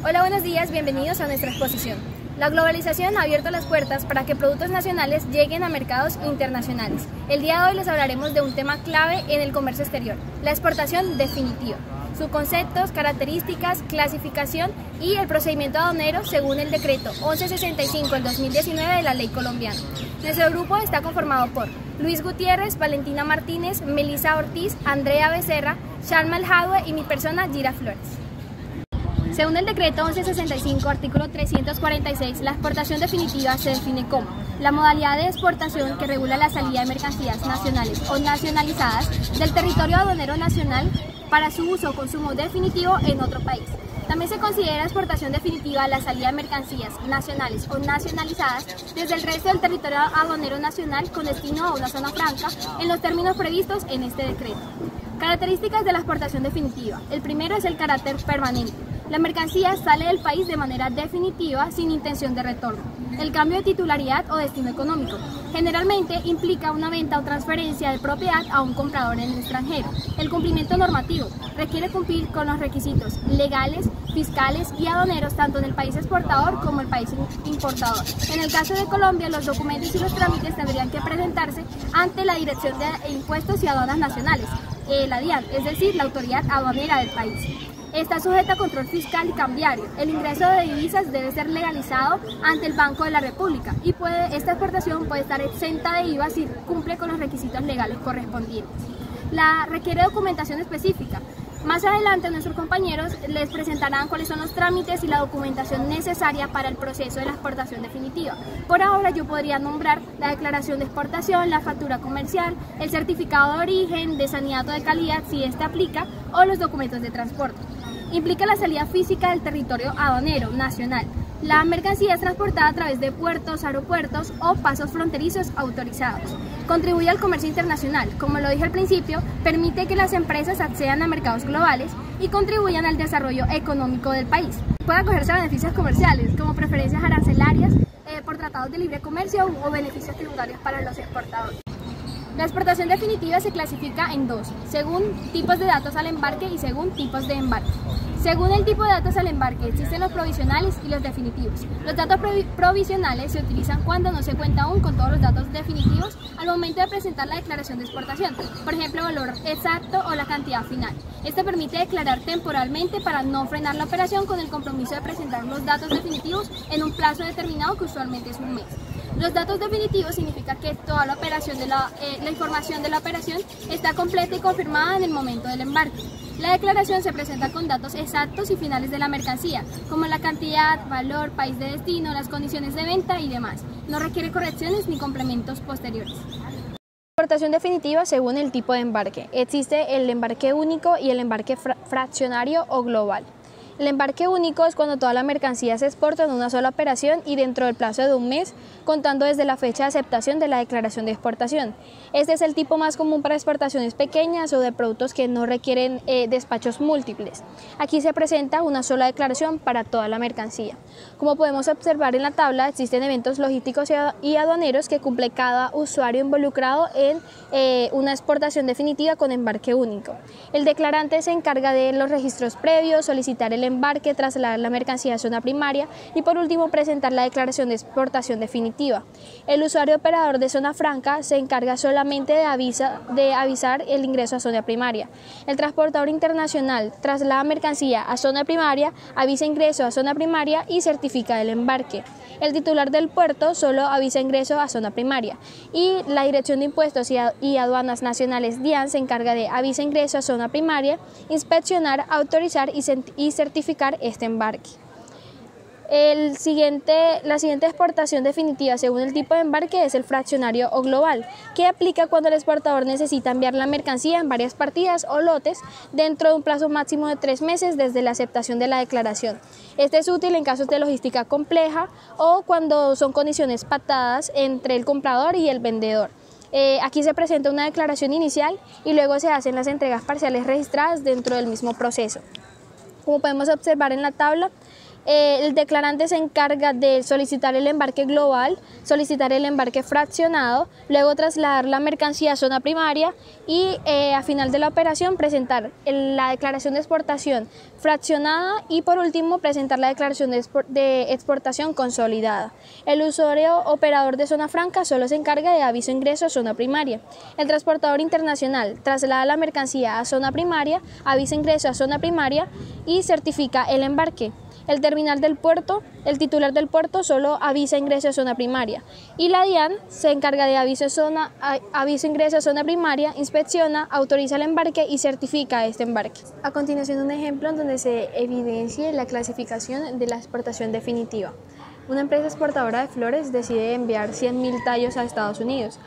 Hola, buenos días, bienvenidos a nuestra exposición. La globalización ha abierto las puertas para que productos nacionales lleguen a mercados internacionales. El día de hoy les hablaremos de un tema clave en el comercio exterior, la exportación definitiva. Sus conceptos, características, clasificación y el procedimiento aduanero según el decreto 1165 del 2019 de la ley colombiana. Nuestro grupo está conformado por Luis Gutiérrez, Valentina Martínez, Melissa Ortiz, Andrea Becerra, Shalma El Jadwe y mi persona, Gira Flores. Según el decreto 1165, artículo 346, la exportación definitiva se define como la modalidad de exportación que regula la salida de mercancías nacionales o nacionalizadas del territorio aduanero nacional para su uso o consumo definitivo en otro país. También se considera exportación definitiva la salida de mercancías nacionales o nacionalizadas desde el resto del territorio aduanero nacional con destino a una zona franca en los términos previstos en este decreto. Características de la exportación definitiva. El primero es el carácter permanente. La mercancía sale del país de manera definitiva sin intención de retorno. El cambio de titularidad o destino económico. Generalmente implica una venta o transferencia de propiedad a un comprador en el extranjero. El cumplimiento normativo. Requiere cumplir con los requisitos legales, fiscales y aduaneros tanto en el país exportador como el país importador. En el caso de Colombia, los documentos y los trámites tendrían que presentarse ante la Dirección de Impuestos y Aduanas Nacionales, la DIAN, es decir, la autoridad aduanera del país. Está sujeta a control fiscal y cambiario. El ingreso de divisas debe ser legalizado ante el Banco de la República y esta exportación puede estar exenta de IVA si cumple con los requisitos legales correspondientes. Requiere documentación específica. Más adelante nuestros compañeros les presentarán cuáles son los trámites y la documentación necesaria para el proceso de la exportación definitiva. Por ahora yo podría nombrar la declaración de exportación, la factura comercial, el certificado de origen, de sanidad o de calidad si éste aplica o los documentos de transporte. Implica la salida física del territorio aduanero nacional. La mercancía es transportada a través de puertos, aeropuertos o pasos fronterizos autorizados. Contribuye al comercio internacional. Como lo dije al principio, permite que las empresas accedan a mercados globales y contribuyan al desarrollo económico del país. Puede acogerse a beneficios comerciales, como preferencias arancelarias por tratados de libre comercio o beneficios tributarios para los exportadores. La exportación definitiva se clasifica en dos, según tipos de datos al embarque y según tipos de embarque. Según el tipo de datos al embarque, existen los provisionales y los definitivos. Los datos provisionales se utilizan cuando no se cuenta aún con todos los datos definitivos al momento de presentar la declaración de exportación, por ejemplo, el valor exacto o la cantidad final. Esto permite declarar temporalmente para no frenar la operación con el compromiso de presentar los datos definitivos en un plazo determinado que usualmente es un mes. Los datos definitivos significa que toda la operación la información de la operación está completa y confirmada en el momento del embarque. La declaración se presenta con datos exactos y finales de la mercancía, como la cantidad, valor, país de destino, las condiciones de venta y demás. No requiere correcciones ni complementos posteriores. Exportación definitiva según el tipo de embarque. Existe el embarque único y el embarque fraccionario o global. El embarque único es cuando toda la mercancía se exporta en una sola operación y dentro del plazo de un mes, contando desde la fecha de aceptación de la declaración de exportación. Este es el tipo más común para exportaciones pequeñas o de productos que no requieren despachos múltiples. Aquí se presenta una sola declaración para toda la mercancía. Como podemos observar en la tabla, existen eventos logísticos y aduaneros que cumple cada usuario involucrado en una exportación definitiva con embarque único. El declarante se encarga de los registros previos, solicitar el embarque, trasladar la mercancía a zona primaria y por último presentar la declaración de exportación definitiva. El usuario operador de zona franca se encarga solamente de avisar el ingreso a zona primaria. El transportador internacional traslada mercancía a zona primaria, avisa ingreso a zona primaria y certifica el embarque. El titular del puerto solo avisa ingreso a zona primaria y la Dirección de Impuestos y Aduanas Nacionales DIAN se encarga de avisa ingreso a zona primaria, inspeccionar, autorizar y certificar este embarque. La siguiente exportación definitiva según el tipo de embarque es el fraccionario o global, que aplica cuando el exportador necesita enviar la mercancía en varias partidas o lotes dentro de un plazo máximo de 3 meses desde la aceptación de la declaración. Este es útil en casos de logística compleja o cuando son condiciones pactadas entre el comprador y el vendedor. Aquí se presenta una declaración inicial y luego se hacen las entregas parciales registradas dentro del mismo proceso. Como podemos observar en la tabla, El declarante se encarga de solicitar el embarque global, solicitar el embarque fraccionado, luego trasladar la mercancía a zona primaria y a final de la operación presentar la declaración de exportación fraccionada y por último presentar la declaración de exportación consolidada. El usuario operador de zona franca solo se encarga de aviso de ingreso a zona primaria. El transportador internacional traslada la mercancía a zona primaria, avisa ingreso a zona primaria y certifica el embarque. El terminal del puerto, el titular del puerto solo avisa ingreso a zona primaria y la DIAN se encarga de aviso ingreso a zona primaria, inspecciona, autoriza el embarque y certifica este embarque. A continuación un ejemplo en donde se evidencie la clasificación de la exportación definitiva. Una empresa exportadora de flores decide enviar 100.000 tallos a Estados Unidos.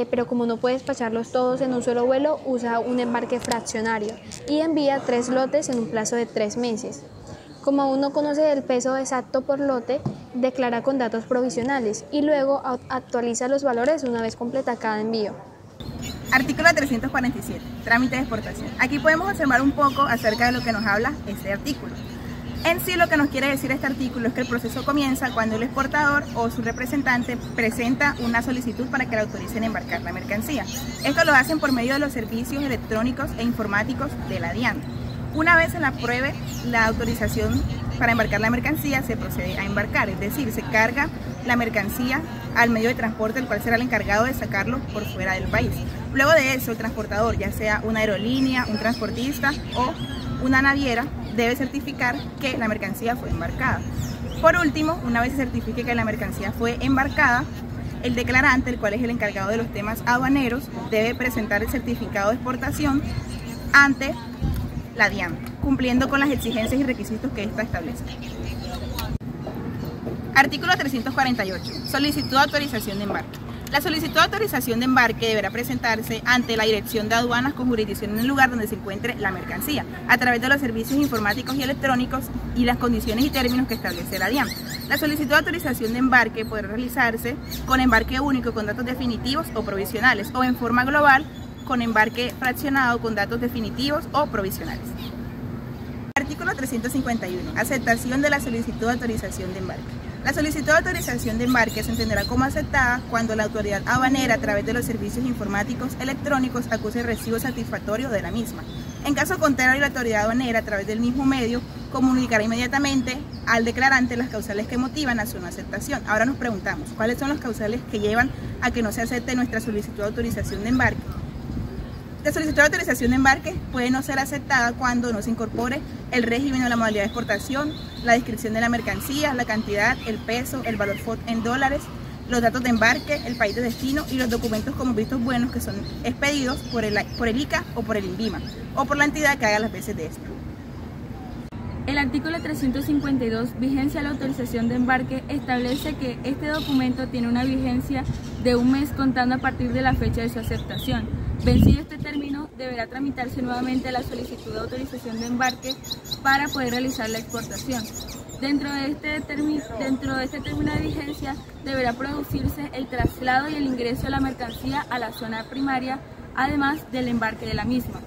Pero como no puede despacharlos todos en un solo vuelo, usa un embarque fraccionario y envía 3 lotes en un plazo de 3 meses. Como aún no conoce el peso exacto por lote, declara con datos provisionales y luego actualiza los valores una vez completa cada envío. Artículo 347. Trámite de exportación. Aquí podemos observar un poco acerca de lo que nos habla este artículo. En sí lo que nos quiere decir este artículo es que el proceso comienza cuando el exportador o su representante presenta una solicitud para que le autoricen embarcar la mercancía. Esto lo hacen por medio de los servicios electrónicos e informáticos de la DIAN. Una vez se le apruebe la autorización para embarcar la mercancía, se procede a embarcar, es decir, se carga la mercancía al medio de transporte, el cual será el encargado de sacarlo por fuera del país. Luego de eso, el transportador, ya sea una aerolínea, un transportista o una naviera, debe certificar que la mercancía fue embarcada. Por último, una vez se certifique que la mercancía fue embarcada, el declarante, el cual es el encargado de los temas aduaneros, debe presentar el certificado de exportación ante la DIAN, cumpliendo con las exigencias y requisitos que ésta establece. Artículo 348. Solicitud de autorización de embarque. La solicitud de autorización de embarque deberá presentarse ante la Dirección de Aduanas con jurisdicción en el lugar donde se encuentre la mercancía, a través de los servicios informáticos y electrónicos y las condiciones y términos que establece la DIAN. La solicitud de autorización de embarque podrá realizarse con embarque único con datos definitivos o provisionales o en forma global con embarque fraccionado con datos definitivos o provisionales. Artículo 351. Aceptación de la solicitud de autorización de embarque. La solicitud de autorización de embarque se entenderá como aceptada cuando la autoridad aduanera, a través de los servicios informáticos electrónicicos, acuse el recibo satisfactorio de la misma. En caso contrario, la autoridad aduanera, a través del mismo medio, comunicará inmediatamente al declarante las causales que motivan a su no aceptación. Ahora nos preguntamos, ¿cuáles son las causales que llevan a que no se acepte nuestra solicitud de autorización de embarque? La solicitud de autorización de embarque puede no ser aceptada cuando no se incorpore el régimen o la modalidad de exportación, la descripción de la mercancía, la cantidad, el peso, el valor FOB en dólares, los datos de embarque, el país de destino y los documentos como vistos buenos que son expedidos por el ICA o por el INVIMA o por la entidad que haga las veces de esto. El artículo 352, vigencia de la autorización de embarque, establece que este documento tiene una vigencia de 1 mes contando a partir de la fecha de su aceptación. Vencido este término, deberá tramitarse nuevamente la solicitud de autorización de embarque para poder realizar la exportación. Dentro de este término de vigencia, deberá producirse el traslado y el ingreso de la mercancía a la zona primaria, además del embarque de la misma.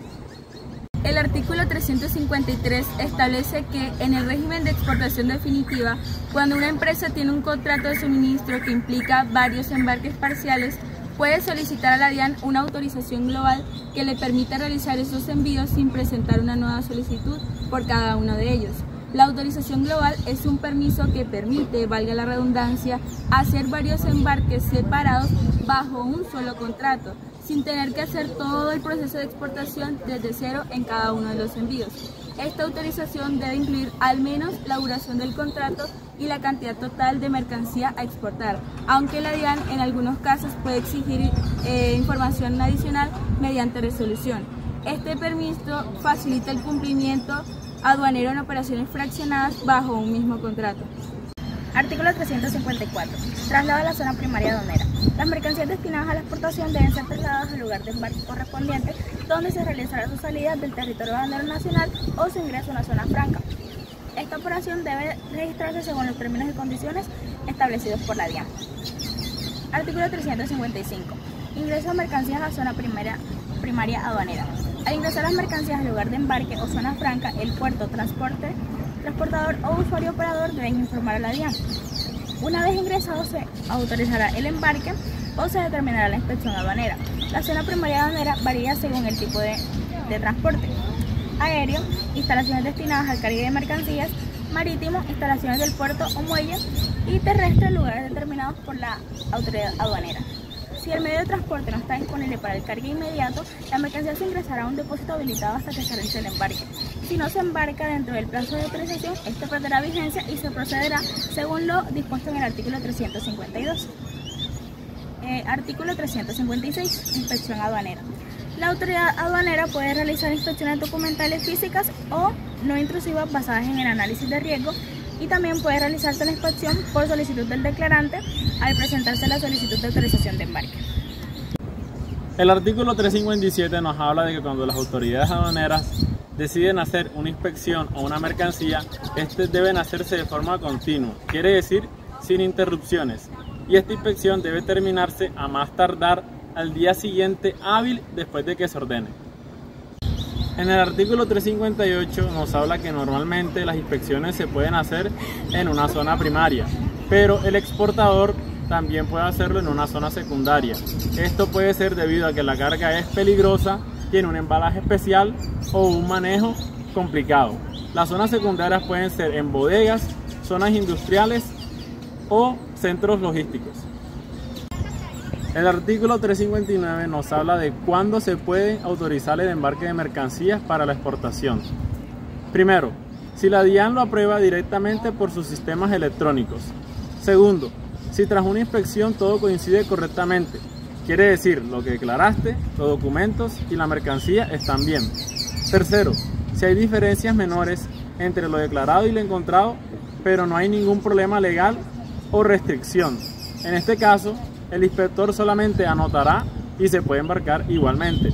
El artículo 353 establece que en el régimen de exportación definitiva, cuando una empresa tiene un contrato de suministro que implica varios embarques parciales, puede solicitar a la DIAN una autorización global que le permita realizar esos envíos sin presentar una nueva solicitud por cada uno de ellos. La autorización global es un permiso que permite, valga la redundancia, hacer varios embarques separados bajo un solo contrato, sin tener que hacer todo el proceso de exportación desde cero en cada uno de los envíos. Esta autorización debe incluir al menos la duración del contrato y la cantidad total de mercancía a exportar, aunque la DIAN en algunos casos puede exigir información adicional mediante resolución. Este permiso facilita el cumplimiento aduanero en operaciones fraccionadas bajo un mismo contrato. Artículo 354. Traslado a la zona primaria aduanera. Las mercancías destinadas a la exportación deben ser trasladadas al lugar de embarque correspondiente, donde se realizará su salida del territorio aduanero nacional o su ingreso a una zona franca. Esta operación debe registrarse según los términos y condiciones establecidos por la DIAN. Artículo 355. Ingreso de mercancías a zona primaria aduanera. Al ingresar las mercancías al lugar de embarque o zona franca, el puerto, transporte transportador o usuario operador deben informar a la DIAN. Una vez ingresado se autorizará el embarque o se determinará la inspección aduanera. La zona primaria aduanera varía según el tipo de transporte: aéreo, instalaciones destinadas al cargue de mercancías; marítimo, instalaciones del puerto o muelle; y terrestre, lugares determinados por la autoridad aduanera. Si el medio de transporte no está disponible para el cargue inmediato, la mercancía se ingresará a un depósito habilitado hasta que se realice el embarque. Si no se embarca dentro del plazo de autorización, este perderá vigencia y se procederá según lo dispuesto en el artículo 352. Artículo 356. Inspección aduanera. La autoridad aduanera puede realizar inspecciones documentales físicas o no intrusivas basadas en el análisis de riesgo, y también puede realizarse la inspección por solicitud del declarante al presentarse la solicitud de autorización de embarque. El artículo 357 nos habla de que cuando las autoridades aduaneras deciden hacer una inspección o una mercancía, deben hacerse de forma continua, quiere decir sin interrupciones, y esta inspección debe terminarse a más tardar al día siguiente hábil después de que se ordene. En el artículo 358 nos habla que normalmente las inspecciones se pueden hacer en una zona primaria, pero el exportador también puede hacerlo en una zona secundaria. Esto puede ser debido a que la carga es peligrosa, tiene un embalaje especial o un manejo complicado. Las zonas secundarias pueden ser en bodegas, zonas industriales o centros logísticos. El artículo 359 nos habla de cuándo se puede autorizar el embarque de mercancías para la exportación. Primero, si la DIAN lo aprueba directamente por sus sistemas electrónicos. Segundo, si tras una inspección todo coincide correctamente, quiere decir lo que declaraste, los documentos y la mercancía están bien. Tercero, si hay diferencias menores entre lo declarado y lo encontrado, pero no hay ningún problema legal o restricción. En este caso, el inspector solamente anotará y se puede embarcar igualmente.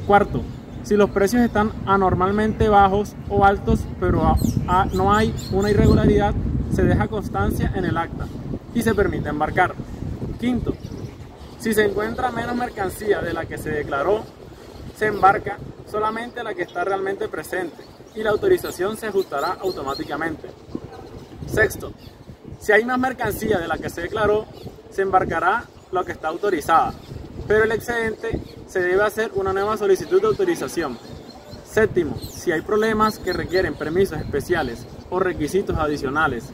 Cuarto, si los precios están anormalmente bajos o altos, pero no hay una irregularidad, se deja constancia en el acta y se permite embarcar. Quinto, si se encuentra menos mercancía de la que se declaró, se embarca solamente la que está realmente presente y la autorización se ajustará automáticamente. Sexto, si hay más mercancía de la que se declaró, se embarcará lo que está autorizada, pero el excedente se debe hacer una nueva solicitud de autorización. Séptimo, si hay problemas que requieren permisos especiales o requisitos adicionales,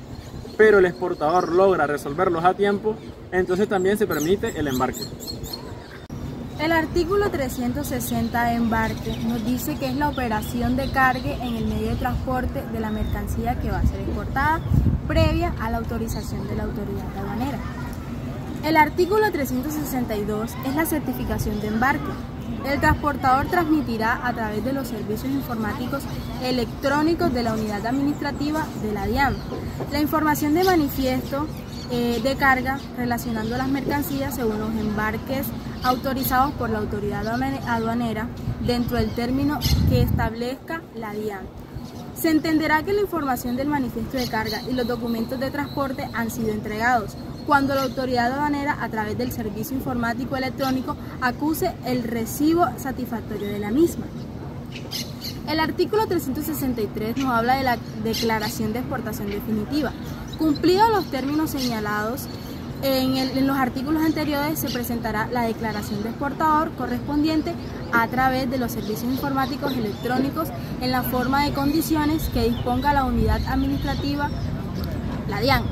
pero el exportador logra resolverlos a tiempo, entonces también se permite el embarque. El artículo 360 de embarque nos dice que es la operación de cargue en el medio de transporte de la mercancía que va a ser exportada previa a la autorización de la autoridad aduanera. El artículo 362 es la certificación de embarque. El transportador transmitirá a través de los servicios informáticos electrónicos de la unidad administrativa de la DIAN la información de manifiesto de carga relacionando las mercancías según los embarques autorizados por la autoridad aduanera dentro del término que establezca la DIAN. Se entenderá que la información del manifiesto de carga y los documentos de transporte han sido entregados cuando la autoridad aduanera, a través del servicio informático electrónico, acuse el recibo satisfactorio de la misma. El artículo 363 nos habla de la declaración de exportación definitiva. Cumplidos los términos señalados en los artículos anteriores, se presentará la declaración de exportador correspondiente a través de los servicios informáticos electrónicos en la forma de condiciones que disponga la unidad administrativa, la DIAN.